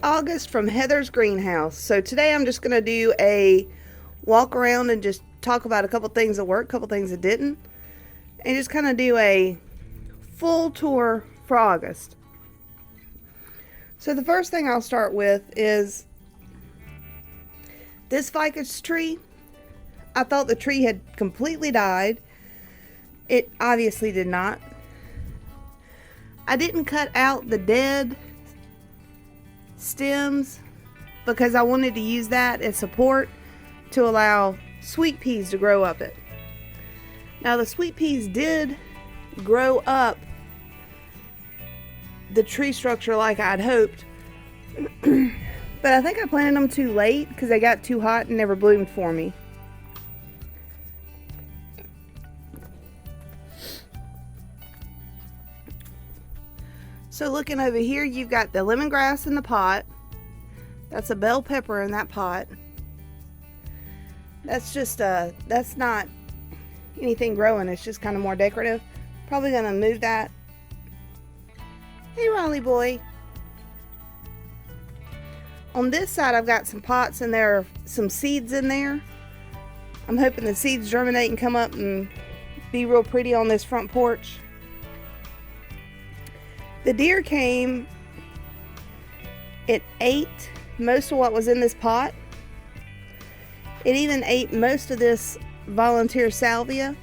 August from Heather's greenhouse. So today I'm just going to do a walk around and just talk about a couple things that worked, a couple things that didn't, and just kind of do a full tour for August. So the first thing I'll start with is this ficus tree. I thought the tree had completely died. It obviously did not. I didn't cut out the dead stems because I wanted to use that as support to allow sweet peas to grow up it. Now the sweet peas did grow up the tree structure like I'd hoped, but I think I planted them too late because they got too hot and never bloomed for me. So looking over here, you've got the lemongrass in the pot. That's a bell pepper in that pot. That's just that's not anything growing, it's just kind of more decorative. Probably gonna move that. Hey Raleigh boy. On this side I've got some pots and there are some seeds in there. I'm hoping the seeds germinate and come up and be real pretty on this front porch. The deer came, it ate most of what was in this pot. It even ate most of this volunteer salvia.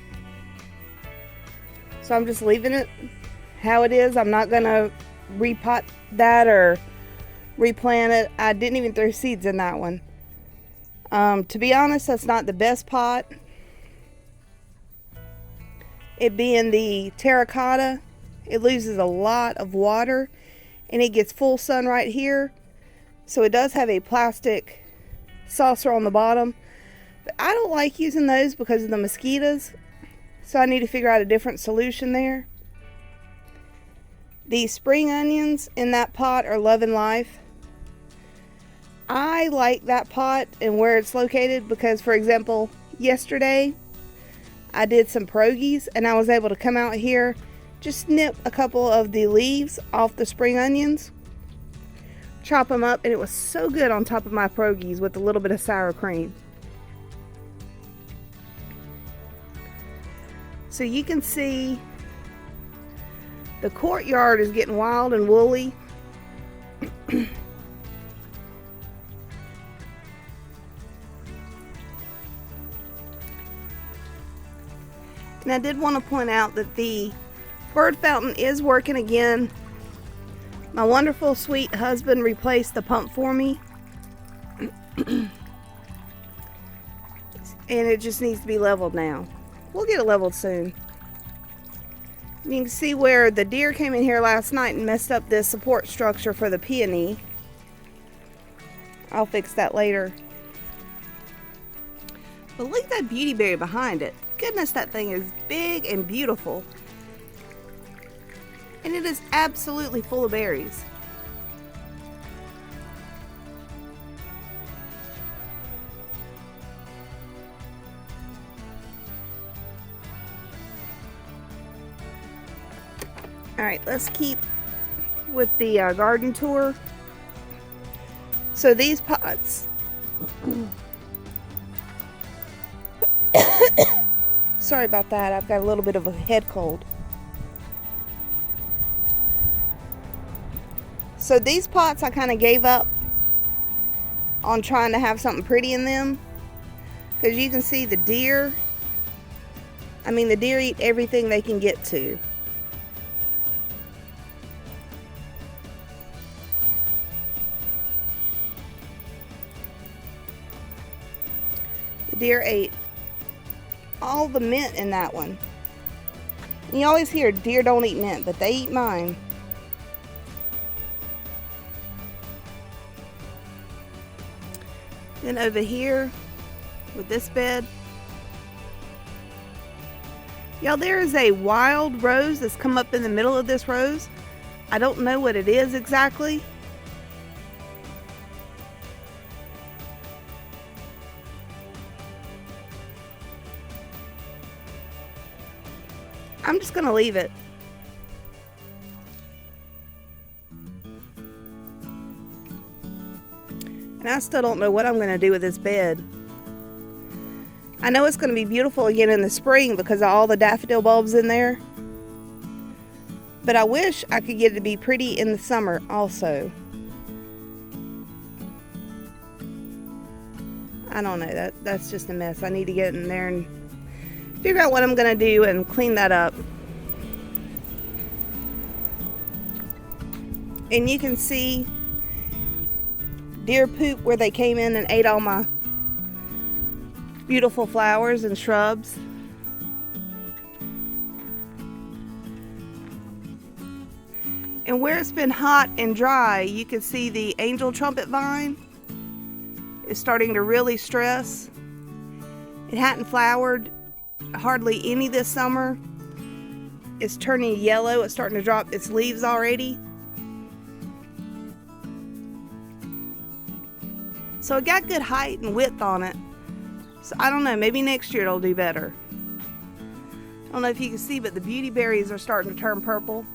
So I'm just leaving it how it is. I'm not going to repot that or replant it. I didn't even throw seeds in that one. To be honest, that's not the best pot. It being the terracotta, it loses a lot of water and it gets full sun right here. So it does have a plastic saucer on the bottom. But I don't like using those because of the mosquitoes. So I need to figure out a different solution there. The spring onions in that pot are loving life. I like that pot and where it's located because, for example, yesterday I did some pierogies and I was able to come out here, just snip a couple of the leaves off the spring onions, chop them up, and it was so good on top of my pierogies with a little bit of sour cream. So you can see the courtyard is getting wild and woolly. And I did want to point out that the bird fountain is working again. My wonderful sweet husband replaced the pump for me. And it just needs to be leveled now. We'll get it leveled soon. You can see where the deer came in here last night and messed up this support structure for the peony. I'll fix that later. But look at that beautyberry behind it. Goodness, that thing is big and beautiful. And it is absolutely full of berries. Alright, let's keep with the garden tour. So these pots, sorry about that, I've got a little bit of a head cold. So these pots I kind of gave up on trying to have something pretty in them, because you can see the deer, the deer eat everything they can get to. The deer ate all the mint in that one. And you always hear deer don't eat mint, but they eat mine. Then over here with this bed, y'all, there is a wild rose that's come up in the middle of this rose. I don't know what it is exactly. I'm just gonna leave it. And I still don't know what I'm going to do with this bed. I know it's going to be beautiful again in the spring because of all the daffodil bulbs in there. But I wish I could get it to be pretty in the summer also. I don't know, that's just a mess. I need to get in there and figure out what I'm going to do and clean that up. And you can see deer poop where they came in and ate all my beautiful flowers and shrubs. And where it's been hot and dry, you can see the angel trumpet vine is starting to really stress. It hadn't flowered hardly any this summer. It's turning yellow. It's starting to drop its leaves already. So it got good height and width on it. So I don't know, maybe next year it'll do better. I don't know if you can see, but the beauty berries are starting to turn purple.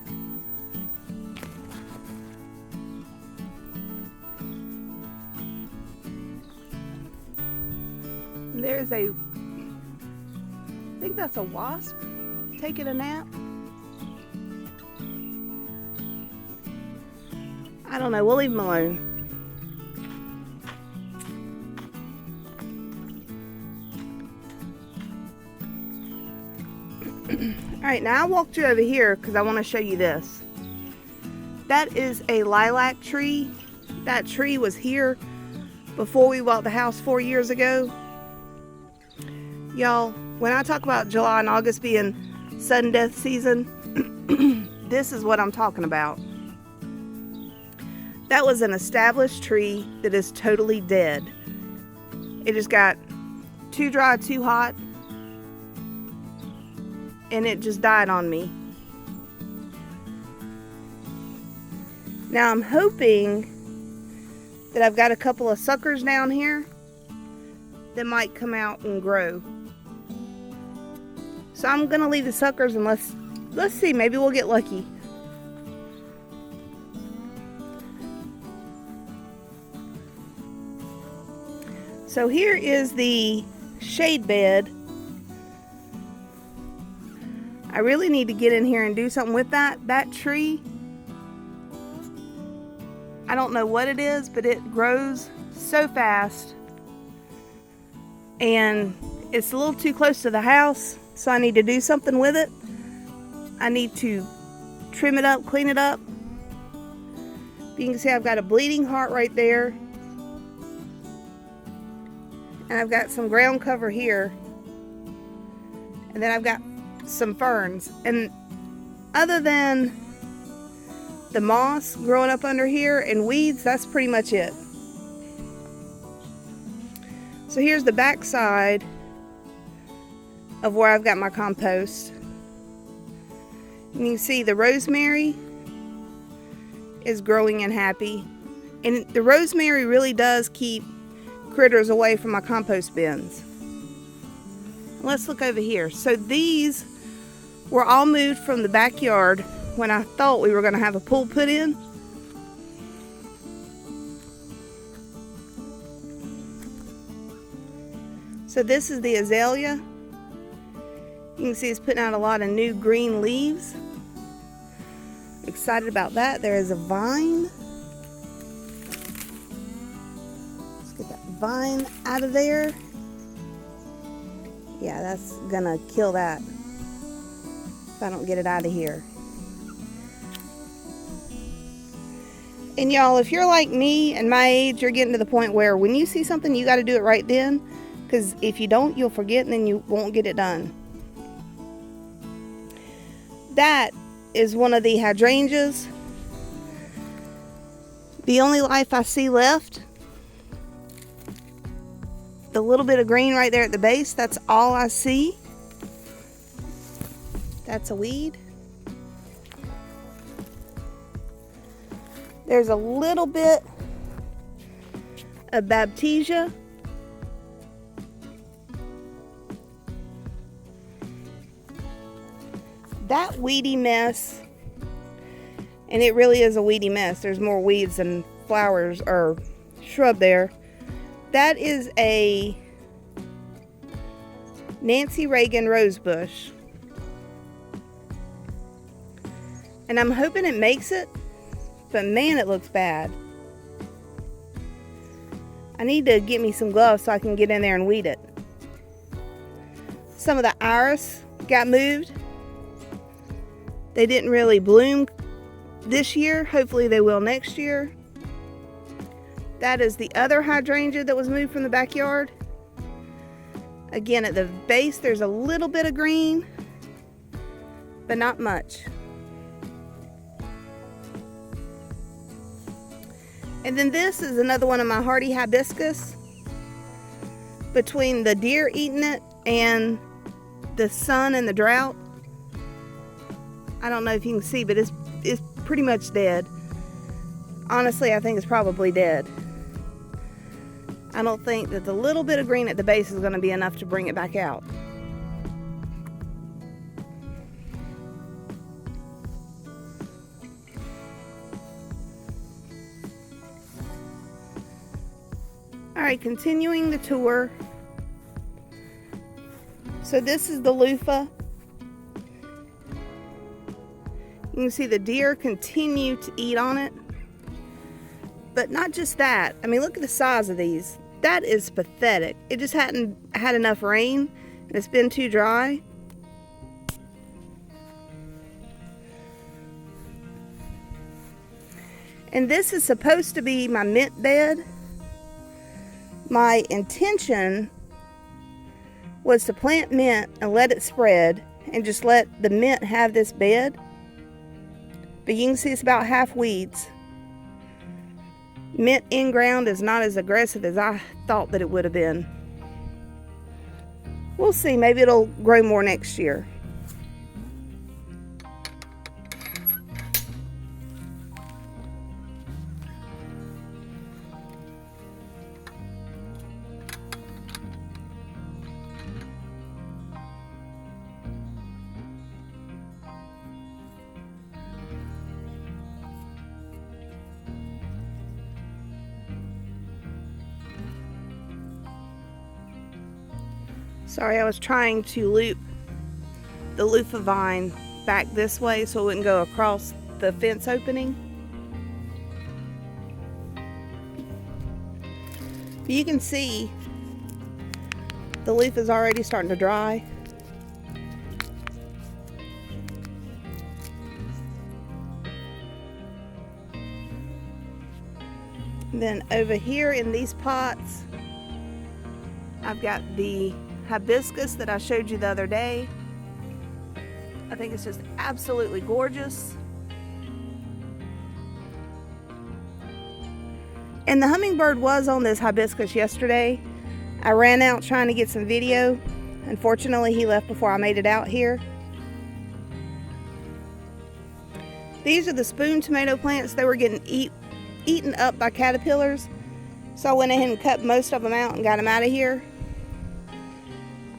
And there's I think that's a wasp taking a nap. I don't know, we'll leave them alone. Alright, now I walked you over here because I want to show you this. That is a lilac tree. That tree was here before we bought the house 4 years ago. Y'all, when I talk about July and August being sudden death season, this is what I'm talking about. That was an established tree that is totally dead. It just got too dry, too hot, and it just died on me. Now I'm hoping that I've got a couple of suckers down here that might come out and grow. So I'm gonna leave the suckers and let's see, maybe we'll get lucky. So here is the shade bed. I really need to get in here and do something with that tree. I don't know what it is, but it grows so fast. And it's a little too close to the house, so I need to do something with it. I need to trim it up, clean it up. You can see I've got a bleeding heart right there. And I've got some ground cover here. And then I've got some ferns. And other than the moss growing up under here and weeds, that's pretty much it. So here's the back side of where I've got my compost. And you can see the rosemary is growing and happy. And the rosemary really does keep critters away from my compost bins. Let's look over here. So these were all moved from the backyard when I thought we were going to have a pool put in. So this is the azalea. You can see it's putting out a lot of new green leaves. Excited about that. There is a vine. Let's get that vine out of there. Yeah, that's gonna kill that if I don't get it out of here. And y'all, if you're like me and my age, you're getting to the point where when you see something, you got to do it right then. Because if you don't, you'll forget and then you won't get it done. That is one of the hydrangeas. The only life I see left. The little bit of green right there at the base, that's all I see. That's a weed. There's a little bit of baptisia. That weedy mess, and it really is a weedy mess. There's more weeds than flowers or shrub there. That is a Nancy Reagan rose bush. And I'm hoping it makes it, but man, it looks bad. I need to get me some gloves so I can get in there and weed it. Some of the iris got moved. They didn't really bloom this year. Hopefully they will next year. That is the other hydrangea that was moved from the backyard. Again, at the base there's a little bit of green, but not much. And then this is another one of my hardy hibiscus. Between the deer eating it and the sun and the drought, I don't know if you can see, but it's pretty much dead. Honestly, I think it's probably dead. I don't think that the little bit of green at the base is going to be enough to bring it back out. Alright, continuing the tour. So this is the loofah. You can see the deer continue to eat on it. But not just that. I mean, look at the size of these. That is pathetic. It just hadn't had enough rain, and it's been too dry. And this is supposed to be my mint bed. My intention was to plant mint and let it spread and just let the mint have this bed. But you can see it's about half weeds. Mint in ground is not as aggressive as I thought that it would have been. We'll see, maybe it'll grow more next year. Sorry, I was trying to loop the loofah vine back this way so it wouldn't go across the fence opening. But you can see the leaf is already starting to dry. And then over here in these pots, I've got the hibiscus that I showed you the other day. I think it's just absolutely gorgeous. And the hummingbird was on this hibiscus yesterday. I ran out trying to get some video. Unfortunately, he left before I made it out here. These are the spoon tomato plants. They were getting eaten up by caterpillars. So I went ahead and cut most of them out and got them out of here.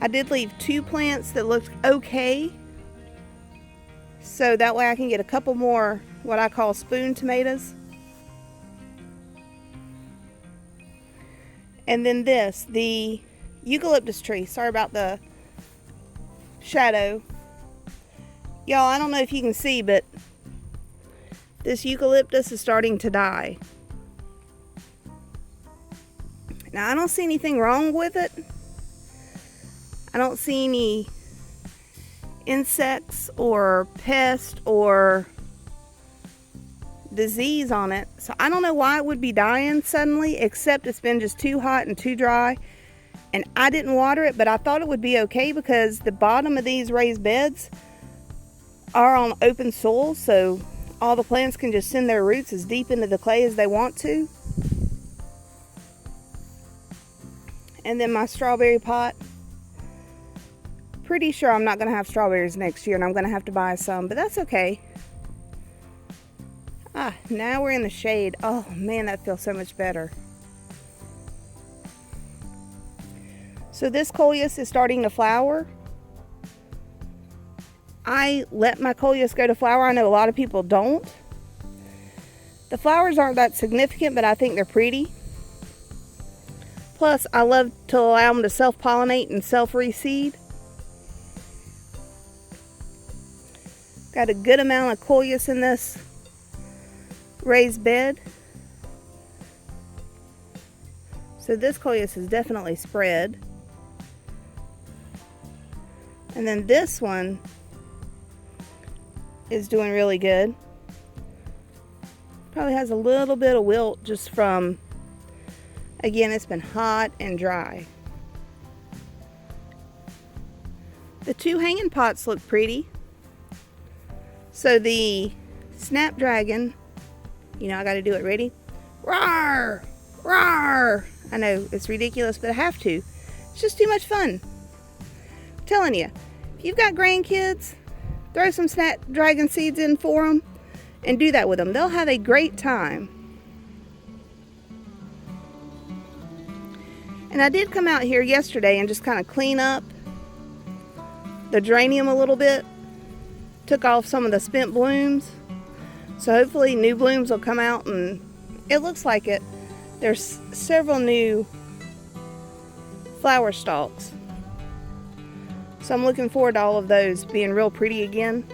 I did leave 2 plants that looked okay, so that way I can get a couple more what I call spoon tomatoes. And then this, the eucalyptus tree. Sorry about the shadow. Y'all, I don't know if you can see, but this eucalyptus is starting to die. Now, I don't see anything wrong with it. I don't see any insects or pest or disease on it. So I don't know why it would be dying suddenly, except it's been just too hot and too dry. And I didn't water it, but I thought it would be okay because the bottom of these raised beds are on open soil, so all the plants can just send their roots as deep into the clay as they want to. And then my strawberry pot. Pretty sure I'm not going to have strawberries next year and I'm going to have to buy some, but that's okay. Now we're in the shade. Oh man, that feels so much better. So this coleus is starting to flower. I let my coleus go to flower. I know a lot of people don't. The flowers aren't that significant, but I think they're pretty. Plus, I love to allow them to self-pollinate and self-reseed. Got a good amount of coleus in this raised bed. So this coleus is definitely spread. And then this one is doing really good. Probably has a little bit of wilt just from, again, it's been hot and dry. The two hanging pots look pretty. So the snapdragon, you know, I gotta do it, ready? Roar! Roar! I know, it's ridiculous, but I have to. It's just too much fun. I'm telling you, if you've got grandkids, throw some snapdragon seeds in for them and do that with them. They'll have a great time. And I did come out here yesterday and just kind of clean up the geranium a little bit. Took off some of the spent blooms. So hopefully new blooms will come out, and it looks like it. There's several new flower stalks. So I'm looking forward to all of those being real pretty again.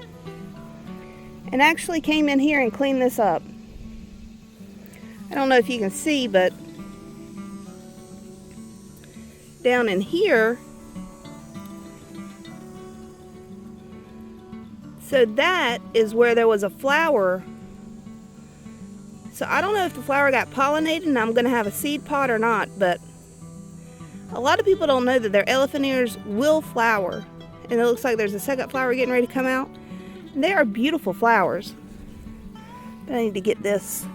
And actually came in here and cleaned this up. I don't know if you can see, but down in here, so that is where there was a flower. So I don't know if the flower got pollinated and I'm going to have a seed pod or not, but a lot of people don't know that their elephant ears will flower. And it looks like there's a second flower getting ready to come out. And they are beautiful flowers. But I need to get this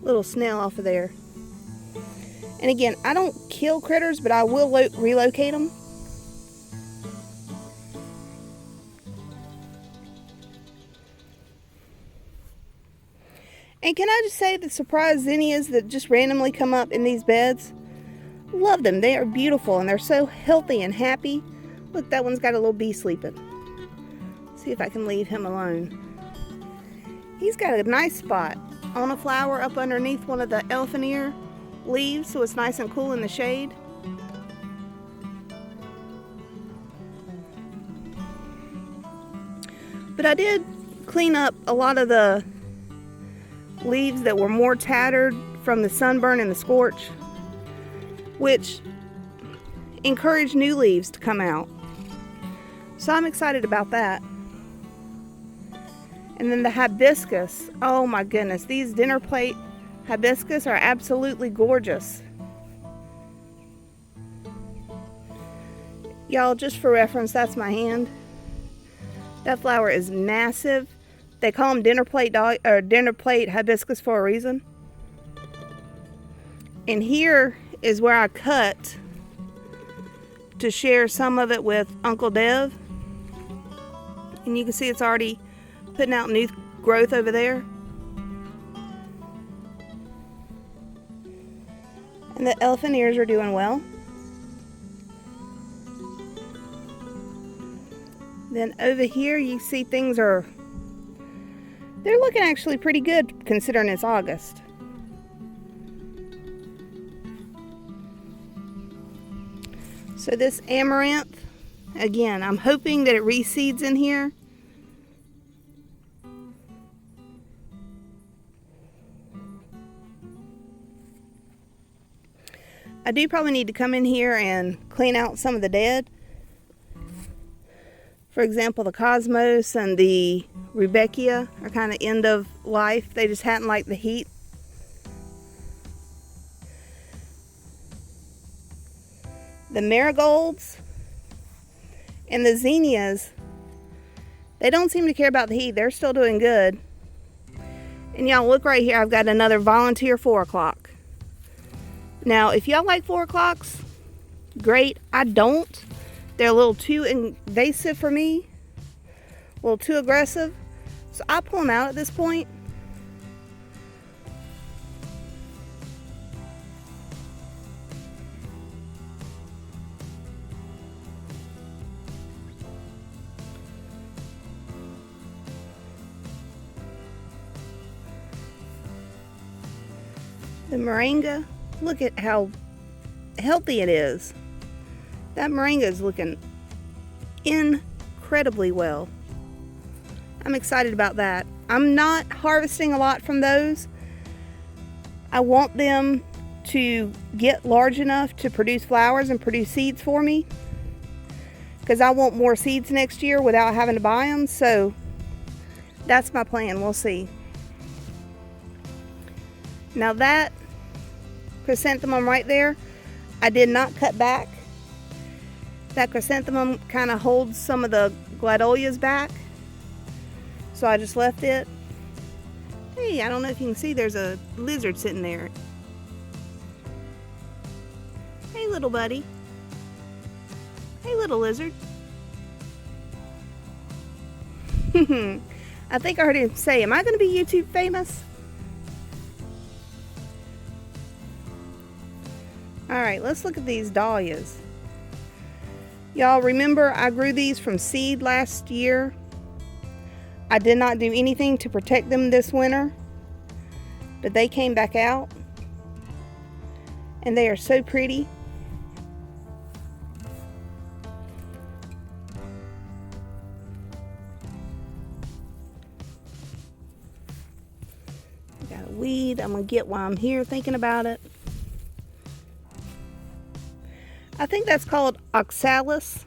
little snail off of there. And again, I don't kill critters, but I will relocate them. And can I just say the surprise zinnias that just randomly come up in these beds? Love them. They are beautiful and they're so healthy and happy. Look, that one's got a little bee sleeping. See if I can leave him alone. He's got a nice spot on a flower up underneath one of the elephant ear leaves, so it's nice and cool in the shade. But I did clean up a lot of the leaves that were more tattered from the sunburn and the scorch, which encouraged new leaves to come out. So I'm excited about that. And then the hibiscus, oh my goodness, these dinner plate hibiscus are absolutely gorgeous. Y'all, just for reference, that's my hand. That flower is massive. They call them dinner plate hibiscus for a reason. And here is where I cut to share some of it with Uncle Dev. And you can see it's already putting out new growth over there. And the elephant ears are doing well. Then over here you see things they're looking actually pretty good considering it's August. So this amaranth, again, I'm hoping that it reseeds in here. I do probably need to come in here and clean out some of the dead. For example, the Cosmos and the Rudbeckia are kind of end of life. They just hadn't liked the heat. The marigolds and the zinnias, they don't seem to care about the heat. They're still doing good. And y'all look right here, I've got another volunteer 4 o'clock. Now, if y'all like 4 o'clocks, great. I don't. They're a little too invasive for me. A little too aggressive. So I pull them out at this point. The moringa, Look at how healthy it is. That moringa is looking incredibly well. I'm excited about that. I'm not harvesting a lot from those. I want them to get large enough to produce flowers and produce seeds for me, because I want more seeds next year without having to buy them. So that's my plan. We'll see. Now that chrysanthemum right there, I did not cut back. That chrysanthemum kind of holds some of the gladolias back, so I just left it. Hey, I don't know if you can see, there's a lizard sitting there. Hey, little buddy. Hey, little lizard. I think I heard him say, am I going to be YouTube famous? Alright, let's look at these dahlias. Y'all remember I grew these from seed last year. I did not do anything to protect them this winter, but they came back out and they are so pretty. Got a weed I'm gonna get while I'm here thinking about it. I think that's called oxalis.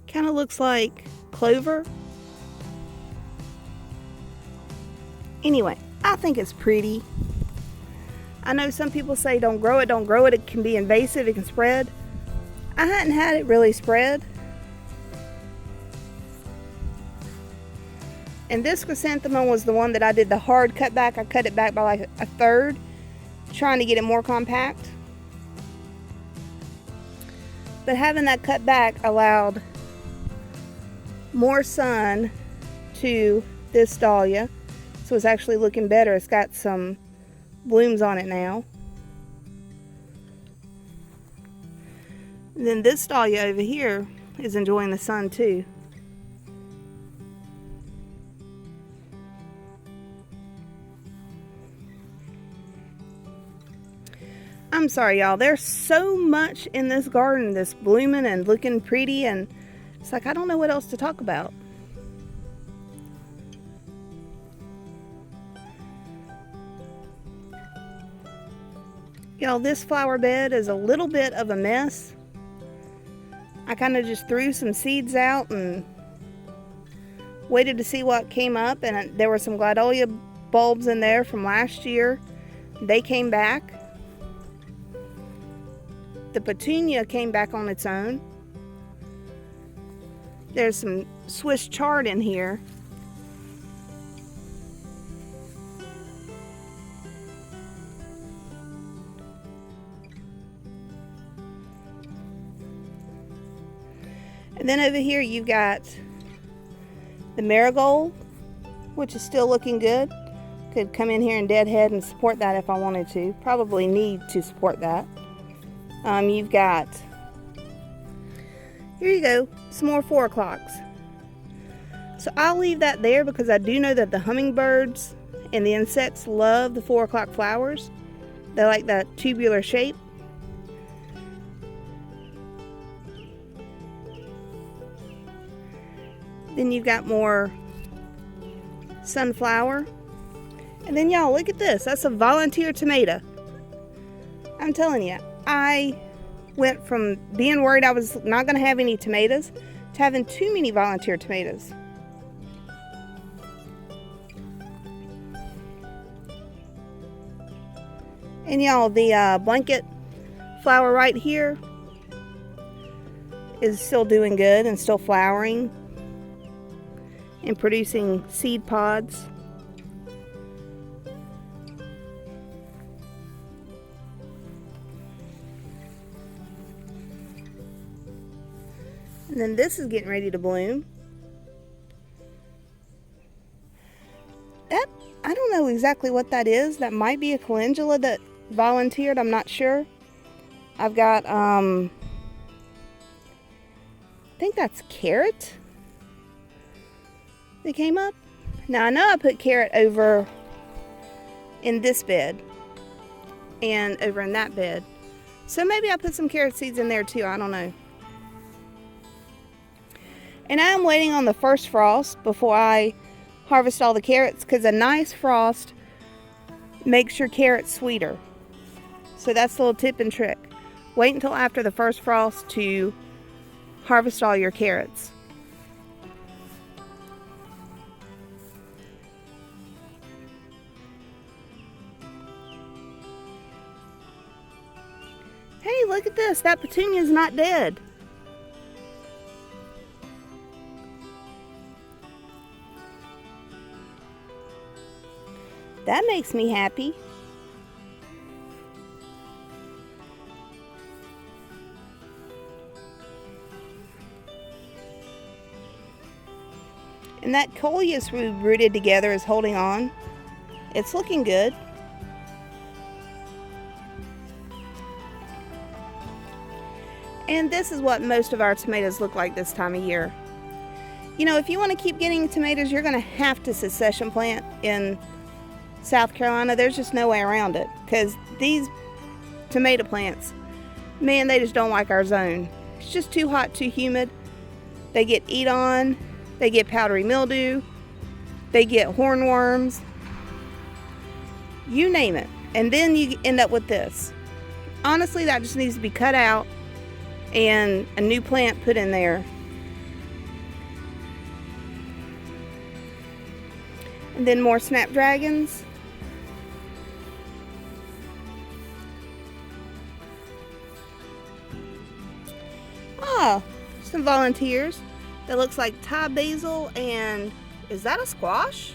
Kind of looks like clover. Anyway, I think it's pretty. I know some people say don't grow it, don't grow it. It can be invasive, it can spread. I hadn't had it really spread. And this chrysanthemum was the one that I did the hard cut back. I cut it back by like a third, trying to get it more compact. But having that cut back allowed more sun to this dahlia, so it's actually looking better. It's got some blooms on it now. And then this dahlia over here is enjoying the sun too. I'm sorry, y'all. There's so much in this garden that's blooming and looking pretty, and it's like I don't know what else to talk about. Y'all, this flower bed is a little bit of a mess. I kind of just threw some seeds out and waited to see what came up, and there were some gladiola bulbs in there from last year. They came back. The petunia came back on its own. There's some Swiss chard in here. And then over here you've got the marigold, which is still looking good. Could come in here and deadhead and support that if I wanted to. Probably need to support that. You've got, here you go, some more 4 o'clocks. So I'll leave that there because I do know that the hummingbirds and the insects love the 4 o'clock flowers. They like that tubular shape. Then you've got more sunflower. And then y'all, look at this. That's a volunteer tomato. I'm telling you, I went from being worried I was not going to have any tomatoes to having too many volunteer tomatoes. And y'all, the blanket flower right here is still doing good and still flowering and producing seed pods. And then this is getting ready to bloom. That, I don't know exactly what that is. That might be a calendula that volunteered. I'm not sure. I've got, I think that's carrot. They came up. Now I know I put carrot over in this bed and over in that bed. So maybe I'll put some carrot seeds in there too, I don't know. And I'm waiting on the first frost before I harvest all the carrots, because a nice frost makes your carrots sweeter. So that's the little tip and trick. Wait until after the first frost to harvest all your carrots. Hey, look at this. That petunia is not dead. That makes me happy. And that coleus we rooted together is holding on. It's looking good. And this is what most of our tomatoes look like this time of year. You know, if you want to keep getting tomatoes, you're going to have to succession plant in South Carolina. There's just no way around it, because these tomato plants, man, they just don't like our zone. It's just too hot, too humid. They get eat on, they get powdery mildew, they get hornworms, you name it. And then you end up with this. Honestly, that just needs to be cut out and a new plant put in there. And then more snapdragons. Ah, some volunteers. That looks like Thai basil, and is that a squash?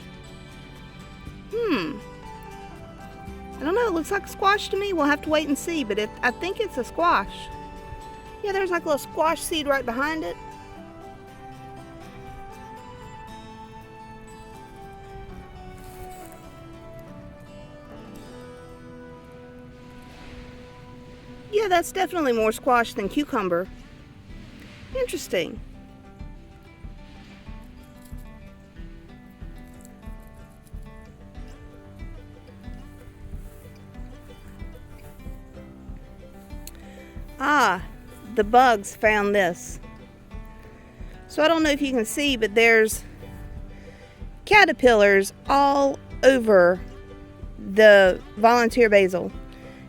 I don't know, it looks like a squash to me. We'll have to wait and see, but I think it's a squash. Yeah, there's like a little squash seed right behind it. Yeah, that's definitely more squash than cucumber. Interesting. Ah, the bugs found this. So I don't know if you can see, but there's caterpillars all over the volunteer basil.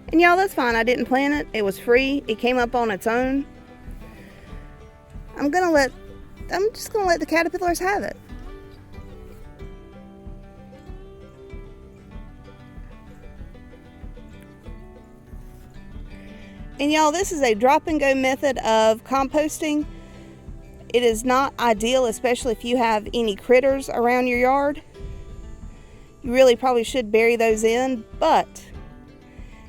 And y'all, that's fine. I didn't plant it. It was free. It came up on its own. I'm just gonna let the caterpillars have it. And y'all, this is a drop and go method of composting. It is not ideal, especially if you have any critters around your yard. You really probably should bury those in, but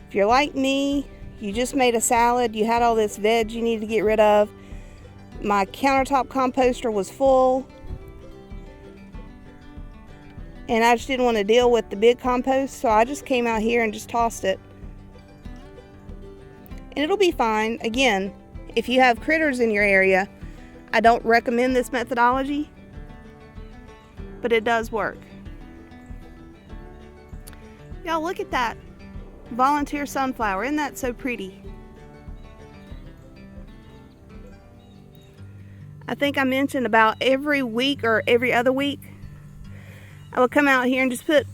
if you're like me, you just made a salad, you had all this veg you need to get rid of. My countertop composter was full, and I just didn't want to deal with the big compost, so I just came out here and just tossed it. And it'll be fine. Again, if you have critters in your area, I don't recommend this methodology, but it does work. Y'all, look at that volunteer sunflower. Isn't that so pretty? I think I mentioned about every week or every other week, I would come out here and just put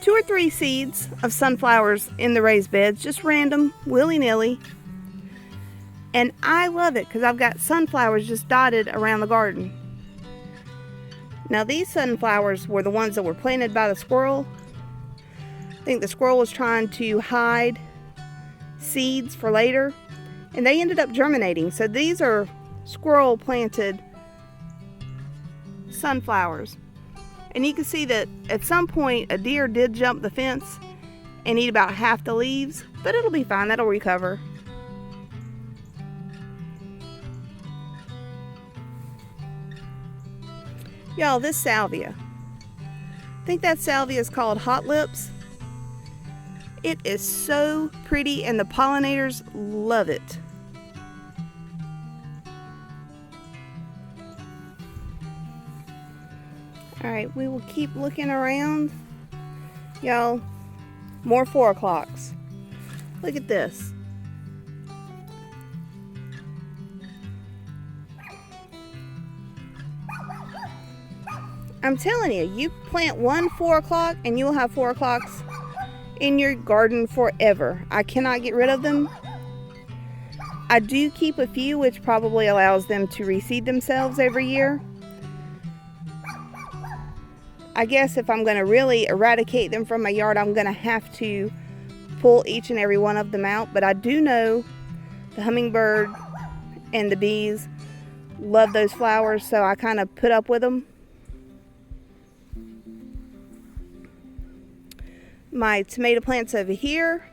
2 or 3 seeds of sunflowers in the raised beds, just random, willy-nilly. And I love it because I've got sunflowers just dotted around the garden. Now these sunflowers were the ones that were planted by the squirrel. I think the squirrel was trying to hide seeds for later, and they ended up germinating. So these are squirrel planted sunflowers. And you can see that at some point a deer did jump the fence and eat about half the leaves, but it'll be fine, that'll recover. Y'all, this salvia, I think that salvia is called Hot Lips. It is so pretty and the pollinators love it. Alright, we will keep looking around. Y'all, More 4 o'clocks. Look at this. I'm telling you, you plant one 4 o'clock and you'll have 4 o'clocks in your garden forever. I cannot get rid of them. I do keep a few, which probably allows them to reseed themselves every year. I guess if I'm going to really eradicate them from my yard, I'm going to have to pull each and every one of them out. But I do know the hummingbird and the bees love those flowers, so I kind of put up with them. My tomato plants over here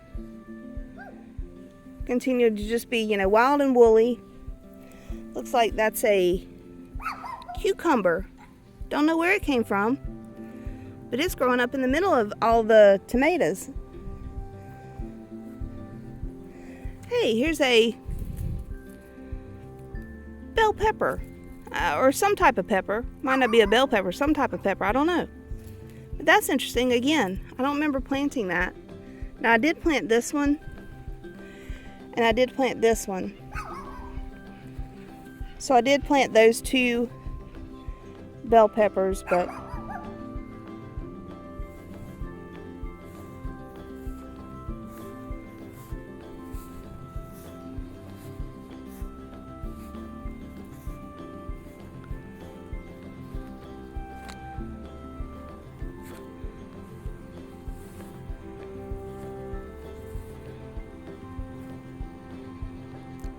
continue to just be, wild and woolly. Looks like that's a cucumber. Don't know where it came from, but it's growing up in the middle of all the tomatoes. Hey, here's a bell pepper, or some type of pepper. Might not be a bell pepper, some type of pepper, I don't know. But that's interesting. Again, I don't remember planting that. Now, I did plant this one, and I did plant this one. So I did plant those two bell peppers, but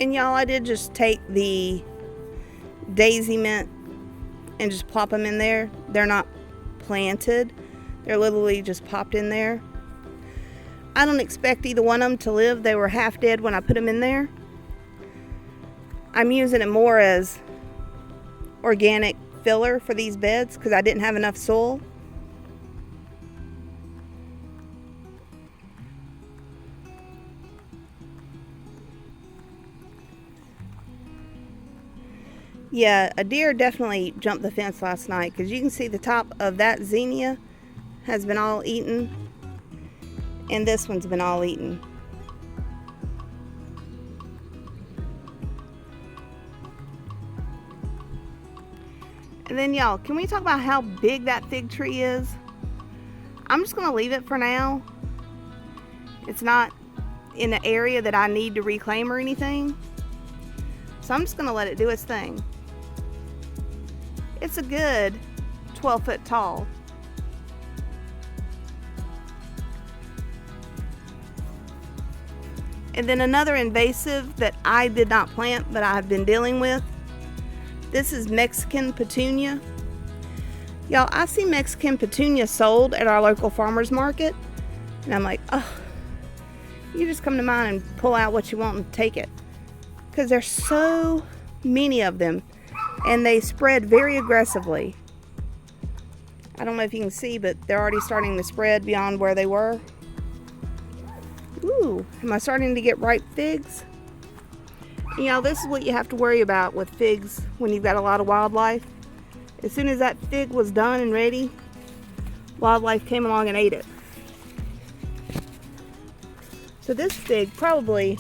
and y'all, I did just take the daisy mint and just plop them in there. They're not planted. They're literally just popped in there. I don't expect either one of them to live. They were half dead when I put them in there. I'm using it more as organic filler for these beds because I didn't have enough soil. Yeah, a deer definitely jumped the fence last night because you can see the top of that zinnia has been all eaten, and this one's been all eaten. And then y'all, can we talk about how big that fig tree is? I'm just gonna leave it for now. It's not in the area that I need to reclaim or anything, so I'm just gonna let it do its thing. It's a good 12 foot tall. And then another invasive that I did not plant but I've been dealing with. This is Mexican petunia. Y'all, I see Mexican petunia sold at our local farmer's market, and I'm like, oh, you just come to mine and pull out what you want and take it. Because there's so many of them, and they spread very aggressively. I don't know if you can see, but they're already starting to spread beyond where they were. Ooh, am I starting to get ripe figs? You know, this is what you have to worry about with figs when you've got a lot of wildlife. As soon as that fig was done and ready, wildlife came along and ate it. So this fig probably,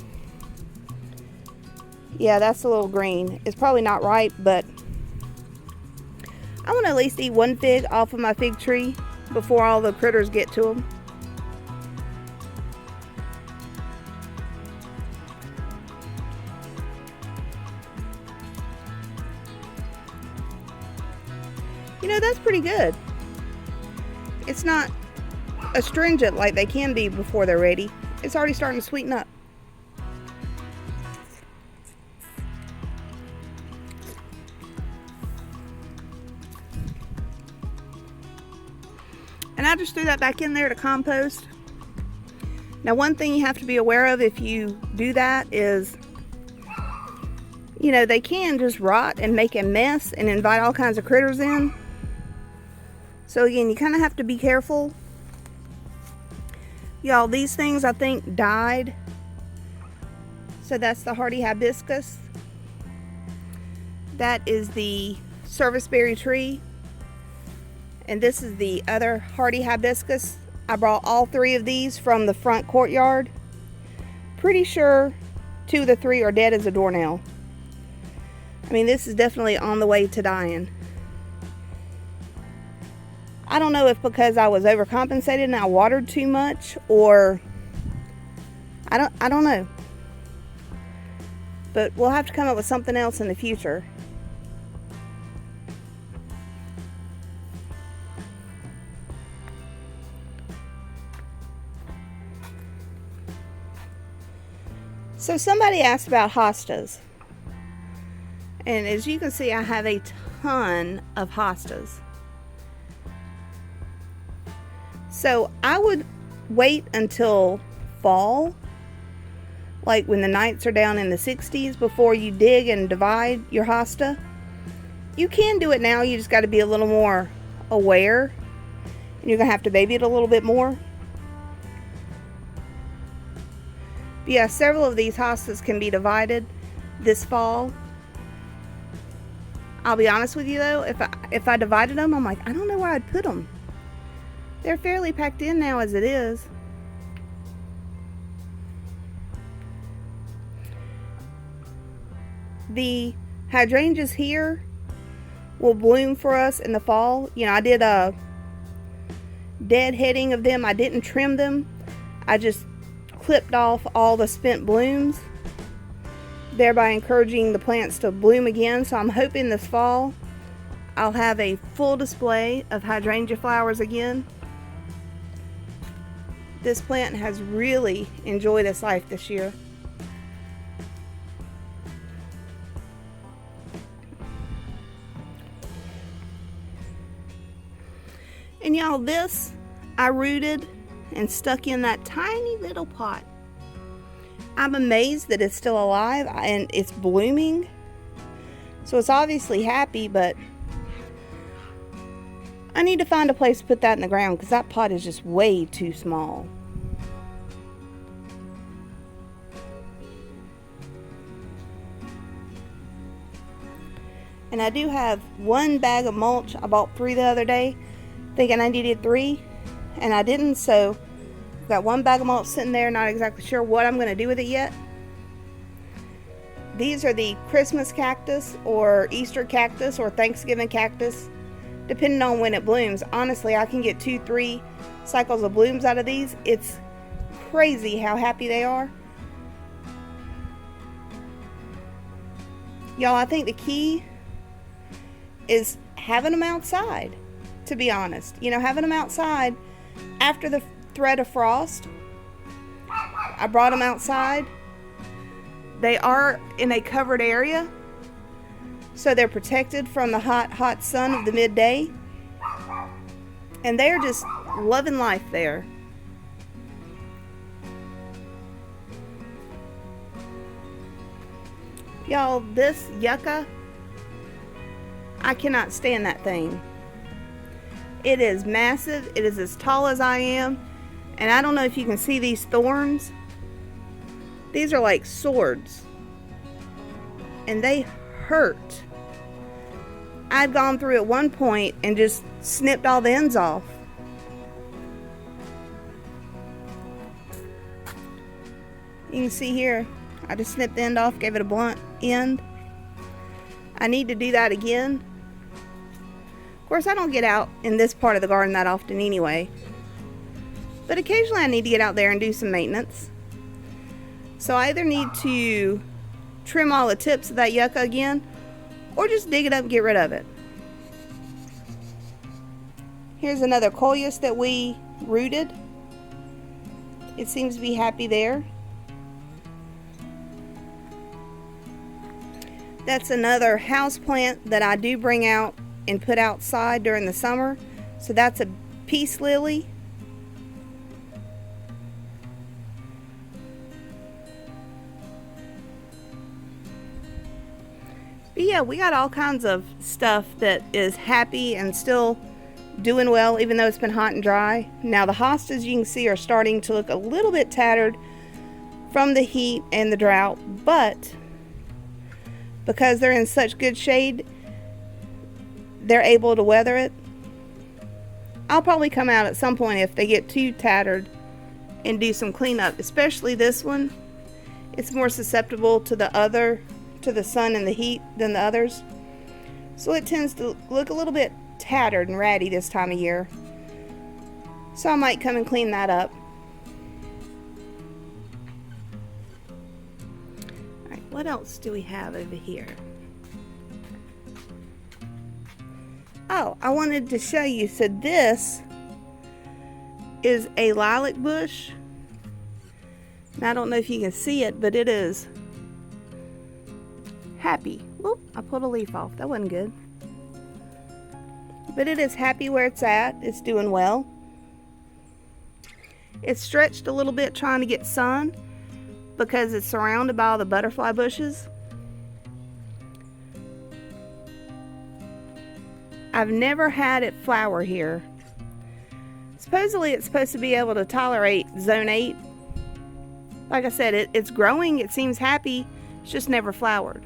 yeah, that's a little green. It's probably not ripe, but I want to at least eat one fig off of my fig tree before all the critters get to them. You know, that's pretty good. It's not astringent like they can be before they're ready. It's already starting to sweeten up. And I just threw that back in there to compost. Now, one thing you have to be aware of if you do that is, you know, they can just rot and make a mess and invite all kinds of critters in. So again, you kind of have to be careful. Y'all, these things I think died. So that's the hardy hibiscus. That is the serviceberry tree. And this is the other hardy hibiscus. I brought all 3 of these from the front courtyard. Pretty sure 2 of the 3 are dead as a doornail. I mean, this is definitely on the way to dying. I don't know if because I was overcompensated and I watered too much, or I don't know. But we'll have to come up with something else in the future. So somebody asked about hostas. And as you can see, I have a ton of hostas. So I would wait until fall, like when the nights are down in the 60s, before you dig and divide your hosta. You can do it now, you just got to be a little more aware. And you're going to have to baby it a little bit more. But yeah, several of these hostas can be divided this fall. I'll be honest with you though, if I divided them, I'm like, I don't know where I'd put them. They're fairly packed in now as it is. The hydrangeas here will bloom for us in the fall. You know, I did a deadheading of them. I didn't trim them. I just clipped off all the spent blooms, thereby encouraging the plants to bloom again. So I'm hoping this fall I'll have a full display of hydrangea flowers again. This plant has really enjoyed its life this year. And y'all, this I rooted and stuck in that tiny little pot. I'm amazed that it's still alive and it's blooming. So it's obviously happy, but I need to find a place to put that in the ground because that pot is just way too small. And I do have 1 bag of mulch. I bought 3 the other day, thinking I needed 3, and I didn't. So I've got 1 bag of mulch sitting there, not exactly sure what I'm going to do with it yet. These are the Christmas cactus or Easter cactus or Thanksgiving cactus, depending on when it blooms. Honestly, I can get 2-3 cycles of blooms out of these. It's crazy how happy they are. Y'all, I think the key is having them outside, to be honest. You know, having them outside after the threat of frost. I brought them outside. They are in a covered area, so they're protected from the hot sun of the midday. And they're just loving life there. Y'all, this yucca, I cannot stand that thing. It is massive. It is as tall as I am. And I don't know if you can see these thorns. These are like swords. And they hurt. I'd gone through at one point and just snipped all the ends off. You can see here, I just snipped the end off, gave it a blunt end. I need to do that again. Of course, I don't get out in this part of the garden that often anyway. But occasionally I need to get out there and do some maintenance. So I either need to trim all the tips of that yucca again, or just dig it up and get rid of it. Here's another coleus that we rooted. It seems to be happy there. That's another house plant that I do bring out and put outside during the summer. So that's a peace lily. But yeah, we got all kinds of stuff that is happy and still doing well, even though it's been hot and dry. Now the hostas, you can see, are starting to look a little bit tattered from the heat and the drought, but because they're in such good shade, they're able to weather it. I'll probably come out at some point if they get too tattered and do some cleanup, especially this one. It's more susceptible to the sun and the heat than the others. So it tends to look a little bit tattered and ratty this time of year. So I might come and clean that up. Alright, what else do we have over here? Oh, I wanted to show you. So this is a lilac bush. And I don't know if you can see it, but it is happy. Whoop, I pulled a leaf off. That wasn't good. But it is happy where it's at. It's doing well. It's stretched a little bit trying to get sun because it's surrounded by all the butterfly bushes. I've never had it flower here. Supposedly it's supposed to be able to tolerate zone 8. Like I said, it's growing, it seems happy, it's just never flowered.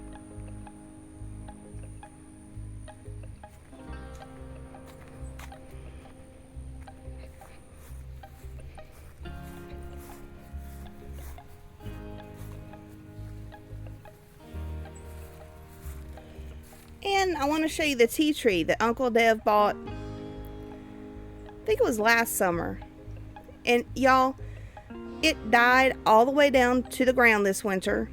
And I want to show you the tea tree that Uncle Dev bought. I think it was last summer. And y'all, it died all the way down to the ground this winter.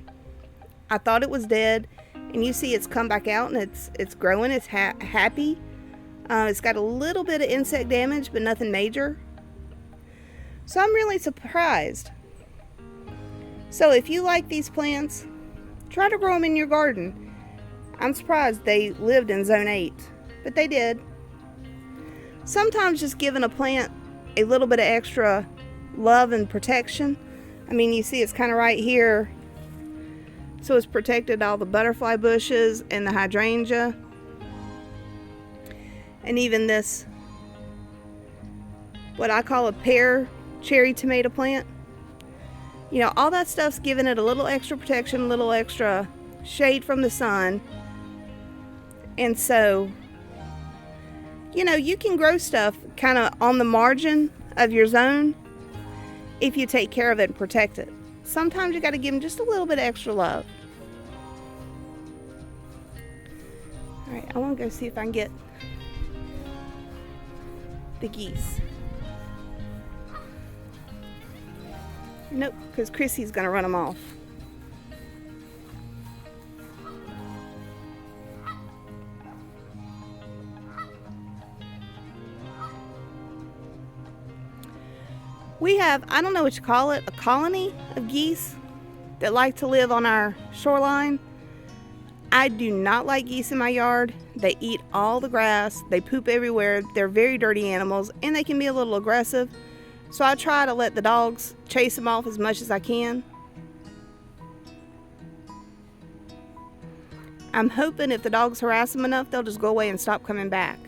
I thought it was dead. And you see it's come back out and it's growing. It's happy. It's got a little bit of insect damage, but nothing major. So I'm really surprised. So if you like these plants, try to grow them in your garden. I'm surprised they lived in zone 8, but they did. Sometimes just giving a plant a little bit of extra love and protection. I mean, you see it's kind of right here. So it's protected all the butterfly bushes and the hydrangea. And even this, what I call a pear cherry tomato plant. You know, all that stuff's giving it a little extra protection, a little extra shade from the sun. And so, you know, you can grow stuff kind of on the margin of your zone if you take care of it and protect it. Sometimes you got to give them just a little bit of extra love. All right, I want to go see if I can get the geese. Nope, because Chrissy's going to run them off. We have, I don't know what you call it, a colony of geese that like to live on our shoreline. I do not like geese in my yard. They eat all the grass, they poop everywhere, they're very dirty animals, and they can be a little aggressive. So I try to let the dogs chase them off as much as I can. I'm hoping if the dogs harass them enough, they'll just go away and stop coming back.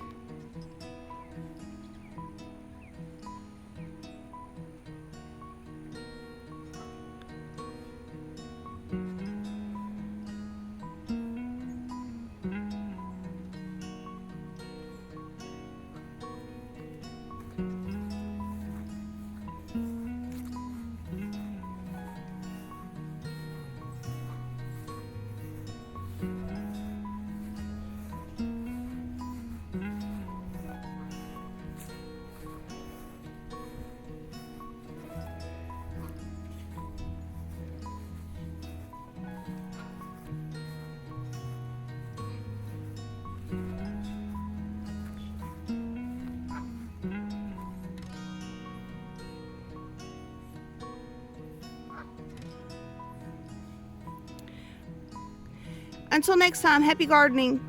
Until next time, happy gardening.